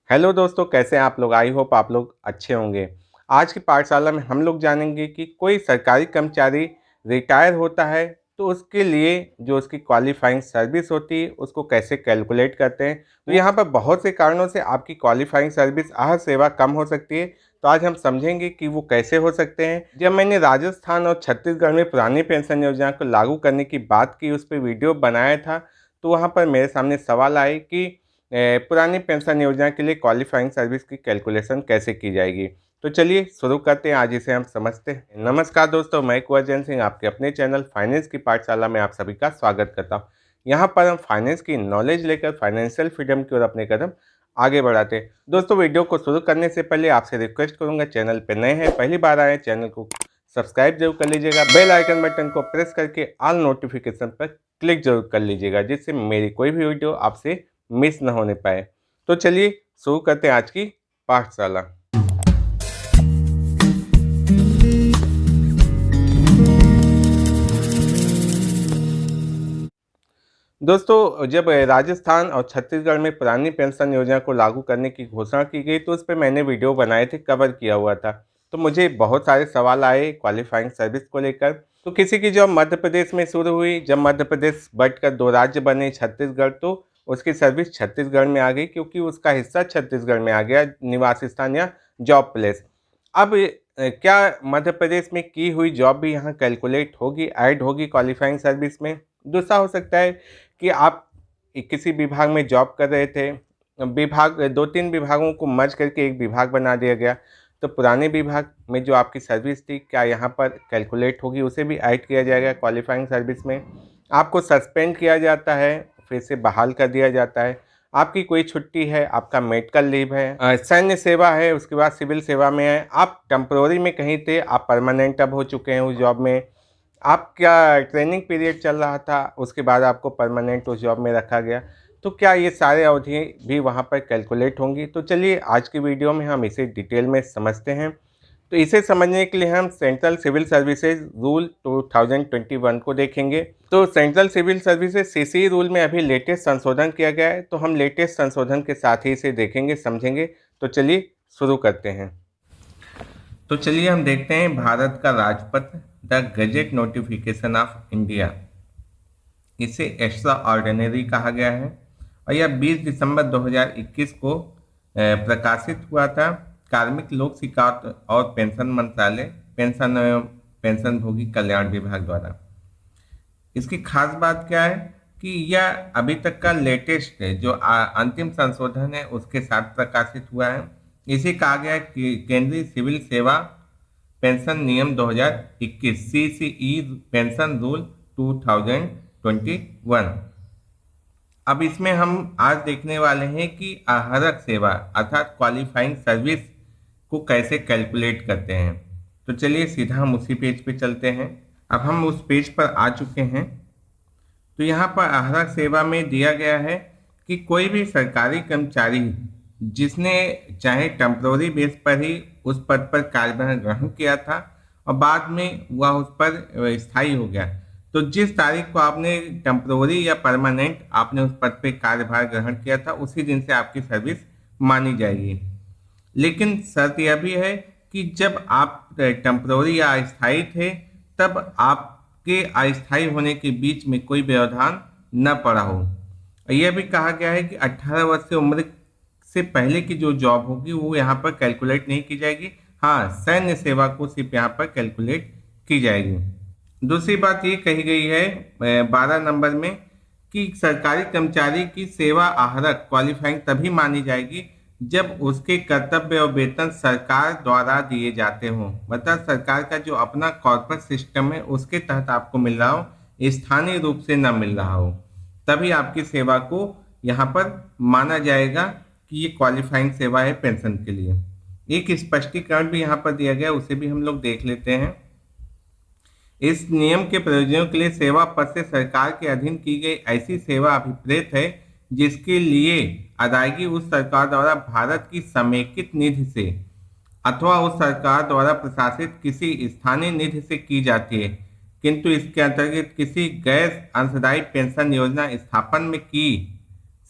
Hello दोस्तों, कैसे हैं आप लोग। आई होप आप लोग अच्छे होंगे। आज की पाठशाला में हम लोग जानेंगे कि कोई सरकारी कर्मचारी रिटायर होता है तो उसके लिए जो उसकी क्वालिफाइंग सर्विस होती है उसको कैसे कैलकुलेट करते हैं। तो यहाँ पर बहुत से कारणों से आपकी क्वालिफाइंग सर्विस आह सेवा कम हो सकती है। तो आज हम समझेंगे कि वो कैसे हो सकते हैं। जब मैंने राजस्थान और छत्तीसगढ़ में पुरानी पेंशन योजना को लागू करने की बात की, उस पर वीडियो बनाया था, तो वहाँ पर मेरे सामने सवाल आए कि पुरानी पेंशन योजना के लिए क्वालिफाइंग सर्विस की कैलकुलेशन कैसे की जाएगी। तो चलिए शुरू करते हैं, आज इसे हम समझते हैं। नमस्कार दोस्तों, मैं कुंवर जैन सिंह आपके अपने चैनल फाइनेंस की पाठशाला में आप सभी का स्वागत करता हूं। यहां पर हम फाइनेंस की नॉलेज लेकर फाइनेंशियल फ्रीडम की ओर अपने कदम आगे बढ़ाते हैं। दोस्तों, वीडियो को शुरू करने से पहले आपसे रिक्वेस्ट करूंगा, चैनल पर नए हैं, पहली बार आए, चैनल को सब्सक्राइब जरूर कर लीजिएगा, बेल आइकन बटन को प्रेस करके ऑल नोटिफिकेशन पर क्लिक जरूर कर लीजिएगा, जिससे मेरी कोई भी वीडियो आपसे मिस न होने पाए। तो चलिए शुरू करते हैं आज की पाठशाला। दोस्तों, जब राजस्थान और छत्तीसगढ़ में पुरानी पेंशन योजना को लागू करने की घोषणा की गई तो उस पर मैंने वीडियो बनाए थे, कवर किया हुआ था। तो मुझे बहुत सारे सवाल आए क्वालिफाइंग सर्विस को लेकर। तो किसी की जब मध्य प्रदेश में शुरू हुई, जब मध्य प्रदेश बढ़कर 2 राज्य बने छत्तीसगढ़, तो उसकी सर्विस छत्तीसगढ़ में आ गई क्योंकि उसका हिस्सा छत्तीसगढ़ में आ गया, निवास स्थान या जॉब प्लेस। अब क्या मध्य प्रदेश में की हुई जॉब भी यहाँ कैलकुलेट होगी, ऐड होगी क्वालिफाइंग सर्विस में? दूसरा हो सकता है कि आप किसी विभाग में जॉब कर रहे थे, विभाग 2-3 विभागों को मर्ज करके एक विभाग बना दिया गया, तो पुराने विभाग में जो आपकी सर्विस थी क्या यहाँ पर कैलकुलेट होगी, उसे भी ऐड किया जाएगा क्वालिफाइंग सर्विस में। आपको सस्पेंड किया जाता है, फिर से बहाल कर दिया जाता है, आपकी कोई छुट्टी है, आपका मेडिकल लीव है, सैन्य सेवा है, उसके बाद सिविल सेवा में है, आप टेम्प्रोरी में कहीं थे, आप परमानेंट अब हो चुके हैं उस जॉब में, आपका ट्रेनिंग पीरियड चल रहा था, उसके बाद आपको परमानेंट उस जॉब में रखा गया, तो क्या ये सारे अवधि भी वहाँ पर कैलकुलेट होंगी? तो चलिए आज की वीडियो में हम इसे डिटेल में समझते हैं। तो इसे समझने के लिए हम सेंट्रल सिविल सर्विसेज रूल 2021 को देखेंगे। तो central civil services CC rule में अभी लेटेस्ट संशोधन किया गया है, तो हम लेटेस्ट संशोधन के साथ ही इसे देखेंगे, समझेंगे। तो चलिए शुरू करते हैं। तो चलिए हम देखते हैं भारत का राजपत्र, the gazette notification of India, इसे एक्स्ट्रा ऑर्डिनरी कहा गया है और यह 20 दिसंबर 2021 को प्रकाशित हुआ था। कार्मिक लोक शिकायत और पेंशन मंत्रालय, पेंशन एवं पेंशनभोगी कल्याण विभाग द्वारा। इसकी खास बात क्या है कि यह अभी तक का लेटेस्ट जो अंतिम संशोधन है उसके साथ प्रकाशित हुआ है। इसे कहा गया है कि केंद्रीय सिविल सेवा पेंशन नियम 2021, सीसीई पेंशन रूल 2021। अब इसमें हम आज देखने वाले हैं कि आहरक सेवा अर्थात क्वालिफाइंग सर्विस को कैसे कैलकुलेट करते हैं। तो चलिए सीधा हम उसी पेज पे चलते हैं। अब हम उस पेज पर आ चुके हैं। तो यहाँ पर आहरक सेवा में दिया गया है कि कोई भी सरकारी कर्मचारी जिसने चाहे टेम्प्रोरी बेस पर ही उस पद पर कार्यभार ग्रहण किया था और बाद में वह उस पर स्थायी हो गया, तो जिस तारीख को आपने टेम्प्रोरी या परमानेंट आपने उस पद पर कार्यभार ग्रहण किया था उसी दिन से आपकी सर्विस मानी जाएगी। लेकिन शर्त यह भी है कि जब आप टेम्प्रोरी या अस्थायी थे तब आपके अस्थायी होने के बीच में कोई व्यवधान न पड़ा हो। यह भी कहा गया है कि 18 वर्ष से उम्र से पहले की जो जॉब होगी वो यहाँ पर कैलकुलेट नहीं की जाएगी। हाँ, सैन्य सेवा को सिर्फ यहाँ पर कैलकुलेट की जाएगी। दूसरी बात ये कही गई है 12 नंबर में कि सरकारी कर्मचारी की सेवा आहरक क्वालिफाइंग तभी मानी जाएगी जब उसके कर्तव्य और वेतन सरकार द्वारा दिए जाते हों। मतलब सरकार का जो अपना कॉर्पोरेट सिस्टम है उसके तहत आपको मिल रहा हो, स्थानीय रूप से न मिल रहा हो, तभी आपकी सेवा को यहाँ पर माना जाएगा कि ये क्वालिफाइंग सेवा है पेंशन के लिए। एक स्पष्टीकरण भी यहाँ पर दिया गया, उसे भी हम लोग देख लेते हैं। इस नियम के प्रयोजनों के लिए सेवा पद से सरकार के अधीन की गई ऐसी सेवा अभिप्रेत है जिसके लिए अदायगी उस सरकार द्वारा भारत की समेकित निधि से अथवा उस सरकार द्वारा प्रशासित किसी स्थानीय निधि से की जाती है, किंतु इसके अंतर्गत किसी गैर अंशदायी पेंशन योजना स्थापन में की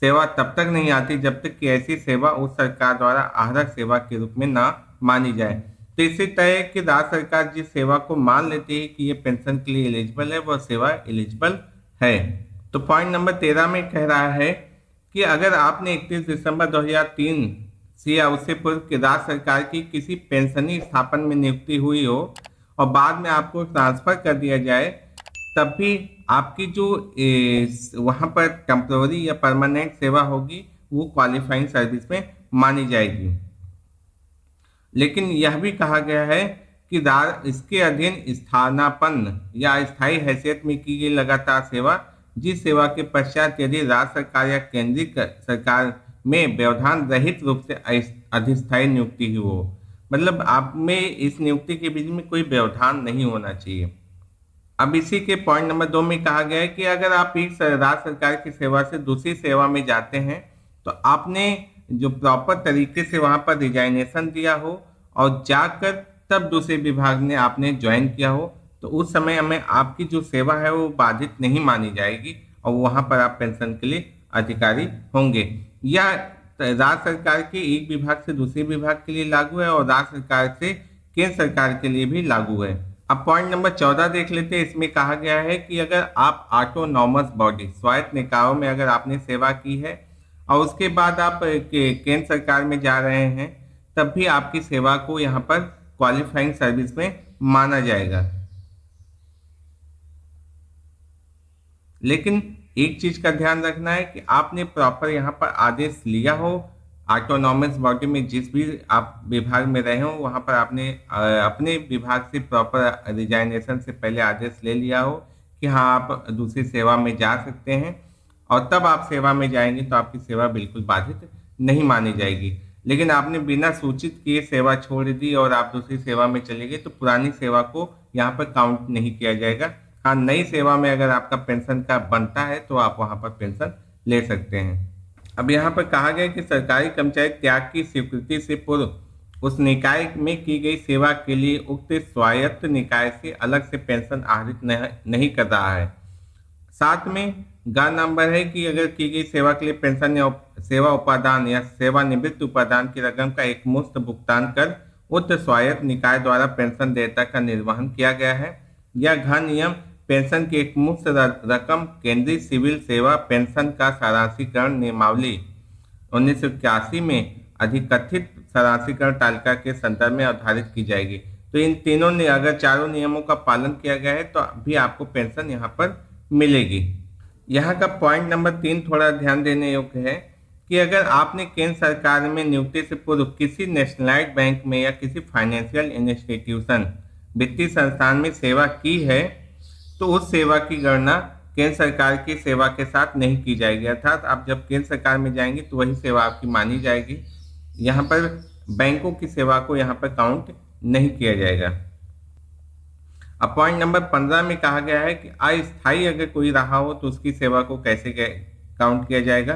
सेवा तब तक नहीं आती जब तक कि ऐसी सेवा उस सरकार द्वारा आहरक सेवा के रूप में ना मानी जाए। तो इसी तय कि राज्य सरकार जिस सेवा को मान लेती है कि ये पेंशन के लिए एलिजिबल है, वह सेवा एलिजिबल है। तो पॉइंट नंबर 13 में कह रहा है कि अगर आपने 31 दिसंबर 2003 से या उससे पूर्व की राज्य सरकार की किसी पेंशनी स्थापन में नियुक्ति हुई हो और बाद में आपको ट्रांसफर कर दिया जाए, तब भी आपकी जो वहाँ पर टेम्पररी या परमानेंट सेवा होगी वो क्वालिफाइंग सर्विस में मानी जाएगी। लेकिन यह भी कहा गया है कि इसके अधीन स्थानापन्न या स्थायी हैसियत में की गई लगातार सेवा, जिस सेवा के पश्चात यदि राज्य सरकार या केंद्रीय सरकार में व्यवधान रहित रूप से अधिस्थायी नियुक्ति ही हो, मतलब आप में इस नियुक्ति के बीच में कोई व्यवधान नहीं होना चाहिए। अब इसी के पॉइंट नंबर 2 में कहा गया है कि अगर आप एक राज्य सरकार की सेवा से दूसरी सेवा में जाते हैं तो आपने जो प्रॉपर तरीके से वहां पर रिजाइनेशन दिया हो और जाकर तब दूसरे विभाग में आपने ज्वाइन किया हो, तो उस समय में आपकी जो सेवा है वो बाधित नहीं मानी जाएगी और वहां पर आप पेंशन के लिए अधिकारी होंगे। या राज्य सरकार के एक विभाग से दूसरे विभाग के लिए लागू है और राज्य सरकार से केंद्र सरकार के लिए भी लागू है। अब पॉइंट नंबर 14 देख लेते हैं। इसमें कहा गया है कि अगर आप ऑटोनॉमस बॉडी स्वायत्त निकायों में अगर आपने सेवा की है और उसके बाद आप केंद्र सरकार में जा रहे हैं, तब भी आपकी सेवा को यहाँ पर क्वालिफाइंग सर्विस में माना जाएगा। लेकिन एक चीज का ध्यान रखना है कि आपने प्रॉपर यहाँ पर आदेश लिया हो, ऑटोनॉमस बॉडी में जिस भी आप विभाग में रहे हो वहाँ पर आपने अपने विभाग से प्रॉपर रिजाइनेशन से पहले आदेश ले लिया हो कि हाँ आप दूसरी सेवा में जा सकते हैं, और तब आप सेवा में जाएंगे तो आपकी सेवा बिल्कुल बाधित नहीं मानी जाएगी। लेकिन आपने बिना सूचित किए सेवा छोड़ दी और आप दूसरी सेवा में चले गए तो पुरानी सेवा को यहाँ पर काउंट नहीं किया जाएगा। हाँ, नई सेवा में अगर आपका पेंशन का बनता है तो आप वहाँ पर पेंशन ले सकते हैं। अब यहाँ पर कहा गया कि सरकारी कर्मचारी त्याग की स्वीकृति से पूर्व उस निकाय में की गई सेवा के लिए उक्त स्वायत्त निकाय से अलग से पेंशन आहरित नहीं कर रहा है। साथ में गा नंबर है कि अगर की गई सेवा के लिए पेंशन या सेवा उपादान या सेवानिवृत्त उपादान की रकम का एक मुश्त भुगतान कर उक्त स्वायत्त निकाय द्वारा पेंशन देयता का निर्वहन किया गया है, या घ नियम पेंशन की एक मुफ्त रकम केंद्रीय सिविल सेवा पेंशन का सारांशीकरण नियमावली 1981 में अधिकथित सारांशीकरण तालिका के संदर्भ में आधारित की जाएगी। तो इन तीनों ने अगर चारों नियमों का पालन किया गया है तो भी आपको पेंशन यहाँ पर मिलेगी। यहाँ का पॉइंट नंबर 3 थोड़ा ध्यान देने योग्य है कि अगर आपने केंद्र सरकार में नियुक्ति से पूर्व किसी नेशनलाइज्ड बैंक में या किसी फाइनेंशियल इंस्टीट्यूशन वित्तीय संस्थान में सेवा की है तो उस सेवा की गणना केंद्र सरकार की सेवा के साथ नहीं की जाएगी। अर्थात आप जब केंद्र सरकार में जाएंगे तो वही सेवा आपकी मानी जाएगी। यहाँ पर बैंकों की सेवा को यहाँ पर काउंट नहीं किया जाएगा। अब पॉइंट नंबर 15 में कहा गया है कि अस्थायी अगर कोई रहा हो तो उसकी सेवा को कैसे काउंट किया जाएगा।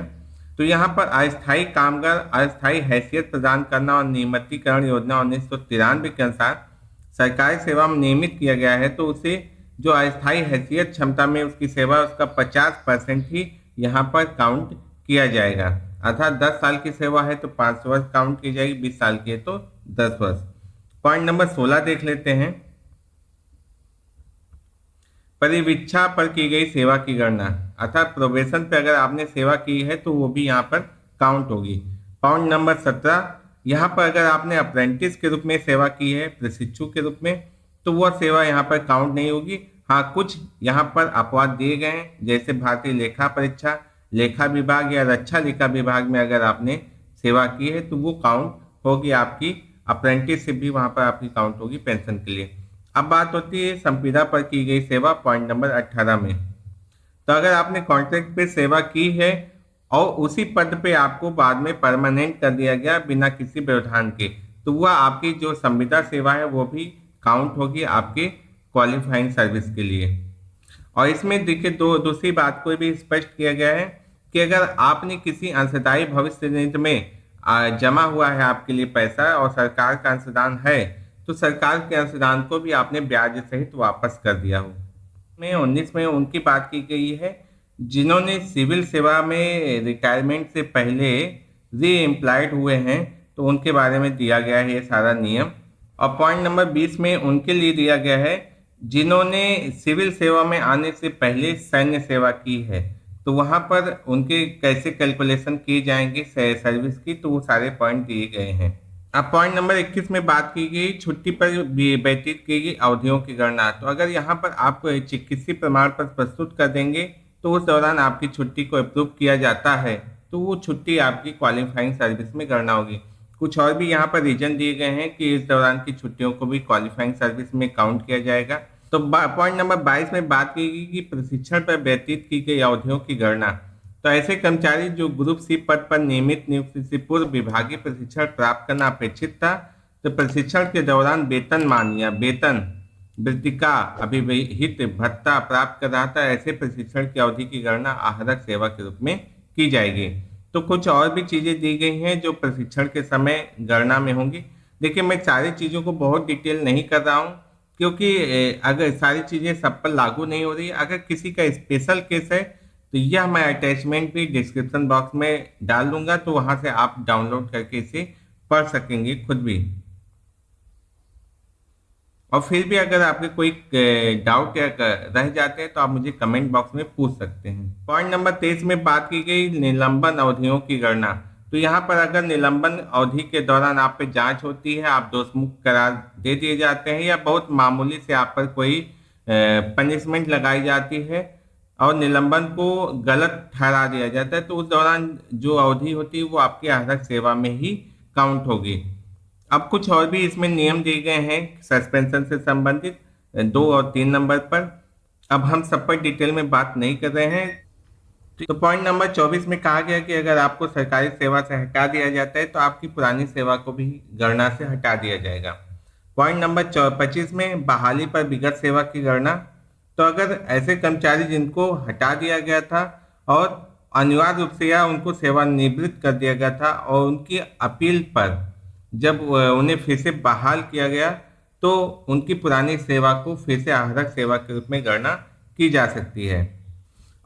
तो यहाँ पर अस्थायी कामगार अस्थायी हैसियत प्रदान करना और नियमितीकरण योजना 1993 के अनुसार सरकारी सेवा में नियमित किया गया है, तो उसे जो अस्थायी हैसियत क्षमता में उसकी सेवा उसका 50% ही यहाँ पर काउंट किया जाएगा। अर्थात 10 साल की सेवा है तो 5 वर्ष काउंट की जाएगी, 20 साल की है तो 10 वर्ष। पॉइंट नंबर 16 देख लेते हैं। परिवीक्षा पर की गई सेवा की गणना, अर्थात प्रोबेशन पे अगर आपने सेवा की है तो वो भी यहाँ पर काउंट होगी। पॉइंट नंबर 17, यहाँ पर अगर आपने अप्रेंटिस के रूप में सेवा की है, प्रशिक्षु के रूप में, तो वह सेवा यहाँ पर काउंट नहीं होगी। हाँ, कुछ यहाँ पर अपवाद दिए गए हैं, जैसे भारतीय लेखा परीक्षा, लेखा विभाग या रक्षा लेखा विभाग में अगर आपने सेवा की है तो वो काउंट होगी आपकी, अप्रेंटिसशिप भी वहाँ पर आपकी काउंट होगी पेंशन के लिए। अब बात होती है संविदा पर की गई सेवा, पॉइंट नंबर 18 में। तो अगर आपने कॉन्ट्रैक्ट पे सेवा की है और उसी पद पे आपको बाद में परमानेंट कर दिया गया बिना किसी व्यवधान के, तो वह आपकी जो संविदा सेवा है वो भी काउंट होगी आपके क्वालिफाइंग सर्विस के लिए। और इसमें देखिए दूसरी बात को भी स्पष्ट किया गया है कि अगर आपने किसी अंशदायी भविष्य निधि में जमा हुआ है आपके लिए पैसा और सरकार का अंशदान है, तो सरकार के अंशदान को भी आपने ब्याज सहित वापस कर दिया हो। में 19 में उनकी बात की गई है जिन्होंने सिविल सेवा में रिटायरमेंट से पहले री एम्प्लॉयड हुए हैं, तो उनके बारे में दिया गया है ये सारा नियम। और पॉइंट नंबर 20 में उनके लिए दिया गया है जिन्होंने सिविल सेवा में आने से पहले सैन्य सेवा की है, तो वहां पर उनके कैसे कैलकुलेशन किए जाएंगे सर्विस की, तो वो सारे पॉइंट दिए गए हैं। अब पॉइंट नंबर 21 में बात की गई छुट्टी पर व्यतीत की गई अवधियों की गणना। तो अगर यहाँ पर आप चिकित्सीय प्रमाण पत्र प्रस्तुत कर देंगे तो उस दौरान आपकी छुट्टी को अप्रूव किया जाता है, तो वो छुट्टी आपकी क्वालिफाइंग सर्विस में गणना होगी। कुछ और भी यहाँ पर रीजन दिए गए हैं कि इस दौरान की छुट्टियों को भी क्वालिफाइंग सर्विस में काउंट किया जाएगा। तो पॉइंट नंबर 22 में बात की गई कि प्रशिक्षण पर व्यतीत की गई अवधियों की गणना। तो ऐसे कर्मचारी जो ग्रुप सी पद पर नियमित नियुक्ति से पूर्व विभागीय प्रशिक्षण प्राप्त करना अपेक्षित था, तो प्रशिक्षण के दौरान वेतनमान या वेतन वृत्तिका अभिहित भत्ता प्राप्त कर रहा था, ऐसे प्रशिक्षण की अवधि की गणना आहरक सेवा के रूप में की जाएगी। तो कुछ और भी चीजें दी गई हैं जो प्रशिक्षण के समय गणना में होंगी। देखिए, मैं सारी चीजों को बहुत डिटेल नहीं कर रहा हूँ, क्योंकि अगर सारी चीजें सब पर लागू नहीं हो रही, अगर किसी का स्पेशल केस है तो यह मैं अटैचमेंट भी डिस्क्रिप्शन बॉक्स में डाल दूंगा, तो वहां से आप डाउनलोड करके इसे पढ़ सकेंगे खुद भी। और फिर भी अगर आपके कोई डाउट या रह जाते हैं तो आप मुझे कमेंट बॉक्स में पूछ सकते हैं। पॉइंट नंबर 23 में बात की गई निलंबन अवधियों की गणना। तो यहाँ पर अगर निलंबन अवधि के दौरान आप पे जांच होती है, आप दोषमुक्त करार दे दिए जाते हैं, या बहुत मामूली से आप पर कोई पनिशमेंट लगाई जाती है और निलंबन को गलत ठहरा दिया जाता है, तो उस दौरान जो अवधि होती है वो आपकी आहरक सेवा में ही काउंट होगी। अब कुछ और भी इसमें नियम दिए गए हैं सस्पेंशन से संबंधित 2 और 3 नंबर पर। अब हम सब पर डिटेल में बात नहीं कर रहे हैं। तो पॉइंट नंबर 24 में कहा गया कि अगर आपको सरकारी सेवा से हटा दिया जाता है तो आपकी पुरानी सेवा को भी गणना से हटा दिया जाएगा। पॉइंट नंबर 25 में बहाली पर विगत सेवा की गणना। तो अगर ऐसे कर्मचारी जिनको हटा दिया गया था और अनिवार्य रूप से या उनको सेवानिवृत्त कर दिया गया था और उनकी अपील पर जब उन्हें फिर से बहाल किया गया, तो उनकी पुरानी सेवा को फिर से आहरक सेवा के रूप में गणना की जा सकती है।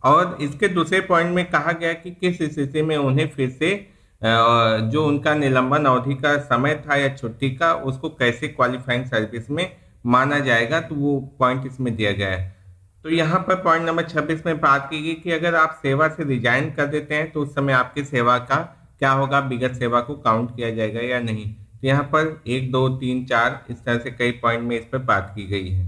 और इसके दूसरे पॉइंट में कहा गया कि किस स्थिति में उन्हें फिर से जो उनका निलंबन अवधि का समय था या छुट्टी का, उसको कैसे क्वालिफाइंग सर्विस में माना जाएगा, तो वो पॉइंट इसमें दिया गया है। तो यहाँ पर पॉइंट नंबर 26 में बात की गई कि अगर आप सेवा से रिजाइन कर देते हैं तो उस समय आपकी सेवा का क्या होगा, विगत सेवा को काउंट किया जाएगा या नहीं। तो यहाँ पर 1, 2, 3, 4 इस तरह से कई पॉइंट में इस पर बात की गई है।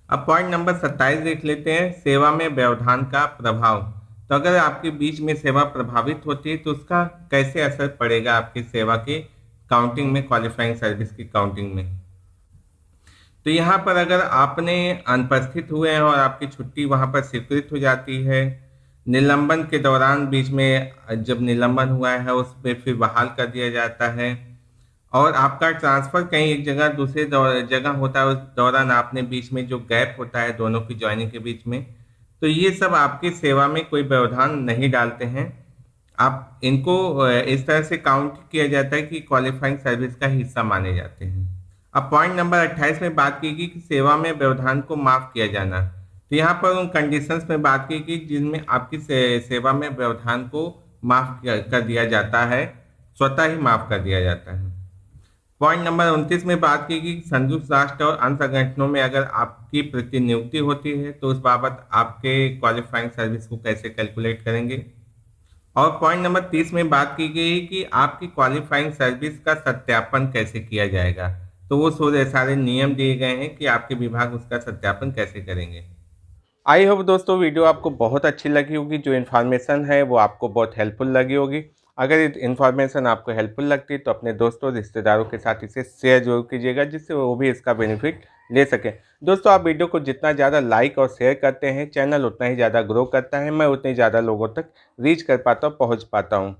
अब पॉइंट नंबर 27 देख लेते हैं, सेवा में व्यवधान का प्रभाव। तो अगर आपके बीच में सेवा प्रभावित होती है तो उसका कैसे असर पड़ेगा आपकी सेवा के काउंटिंग में, क्वालिफाइंग सर्विस की काउंटिंग में। तो यहाँ पर अगर आपने अनुपस्थित हुए हैं और आपकी छुट्टी वहाँ पर स्वीकृत हो जाती है, निलंबन के दौरान बीच में जब निलंबन हुआ है उस पर फिर बहाल कर दिया जाता है, और आपका ट्रांसफर कहीं एक जगह दूसरे जगह होता है, उस दौरान आपने बीच में जो गैप होता है दोनों की ज्वाइनिंग के बीच में, तो ये सब आपकी सेवा में कोई व्यवधान नहीं डालते हैं। आप इनको इस तरह से काउंट किया जाता है कि क्वालिफाइंग सर्विस का हिस्सा माने जाते हैं। अब पॉइंट नंबर 28 में बात की गई कि सेवा में व्यवधान को माफ किया जाना। तो यहाँ पर उन कंडीशंस में बात की गई जिनमें आपकी सेवा में व्यवधान को माफ कर दिया जाता है, स्वतः ही माफ कर दिया जाता है। पॉइंट नंबर 29 में बात की गई संयुक्त राष्ट्र और अन्य संगठनों में अगर आपकी प्रतिनियुक्ति होती है तो उस बाबत आपके क्वालिफाइंग सर्विस को कैसे कैलकुलेट करेंगे। और पॉइंट नंबर 30 में बात की गई कि आपकी क्वालिफाइंग सर्विस का सत्यापन कैसे किया जाएगा। तो वो सारे नियम दिए गए हैं कि आपके विभाग उसका सत्यापन कैसे करेंगे। आई होप दोस्तों वीडियो आपको बहुत अच्छी लगी होगी, जो इन्फॉर्मेशन है वो आपको बहुत हेल्पफुल लगी होगी। अगर इन्फॉर्मेशन आपको हेल्पफुल लगती है तो अपने दोस्तों रिश्तेदारों के साथ इसे शेयर जरूर कीजिएगा, जिससे वो भी इसका बेनिफिट ले सकें। दोस्तों, आप वीडियो को जितना ज़्यादा लाइक और शेयर करते हैं, चैनल उतना ही ज़्यादा ग्रो करता है, मैं उतने ज़्यादा लोगों तक रीच कर पाता हूँ, पहुँच पाता हूँ।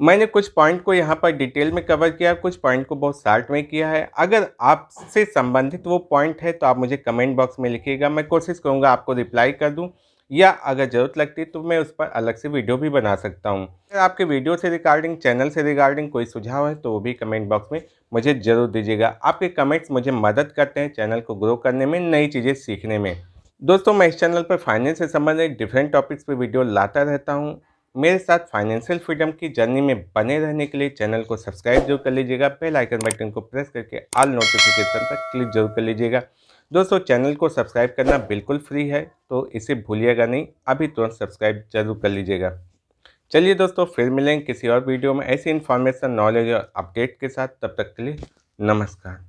मैंने कुछ पॉइंट को यहाँ पर डिटेल में कवर किया, कुछ पॉइंट को बहुत शॉर्ट में किया है। अगर आपसे संबंधित वो पॉइंट है तो आप मुझे कमेंट बॉक्स में लिखिएगा, मैं कोशिश करूँगा आपको रिप्लाई कर दूँ, या अगर ज़रूरत लगती है तो मैं उस पर अलग से वीडियो भी बना सकता हूँ। अगर आपके वीडियो से रिगार्डिंग, चैनल से रिगार्डिंग कोई सुझाव है तो वो भी कमेंट बॉक्स में मुझे ज़रूर दीजिएगा। आपके कमेंट्स मुझे मदद करते हैं चैनल को ग्रो करने में, नई चीज़ें सीखने में। दोस्तों मैं इस चैनल पर फाइनेंस से संबंधित डिफरेंट टॉपिक्स पे वीडियो लाता रहता हूँ। मेरे साथ फाइनेंशियल फ्रीडम की जर्नी में बने रहने के लिए चैनल को सब्सक्राइब जरूर कर लीजिएगा। बेल आइकन बटन को प्रेस करके ऑल नोटिफिकेशन पर क्लिक जरूर कर लीजिएगा। दोस्तों चैनल को सब्सक्राइब करना बिल्कुल फ्री है, तो इसे भूलिएगा नहीं, अभी तुरंत सब्सक्राइब जरूर कर लीजिएगा। चलिए दोस्तों फिर मिलेंगे किसी और वीडियो में ऐसी इन्फॉर्मेशन, नॉलेज और अपडेट के साथ। तब तक के लिए नमस्कार।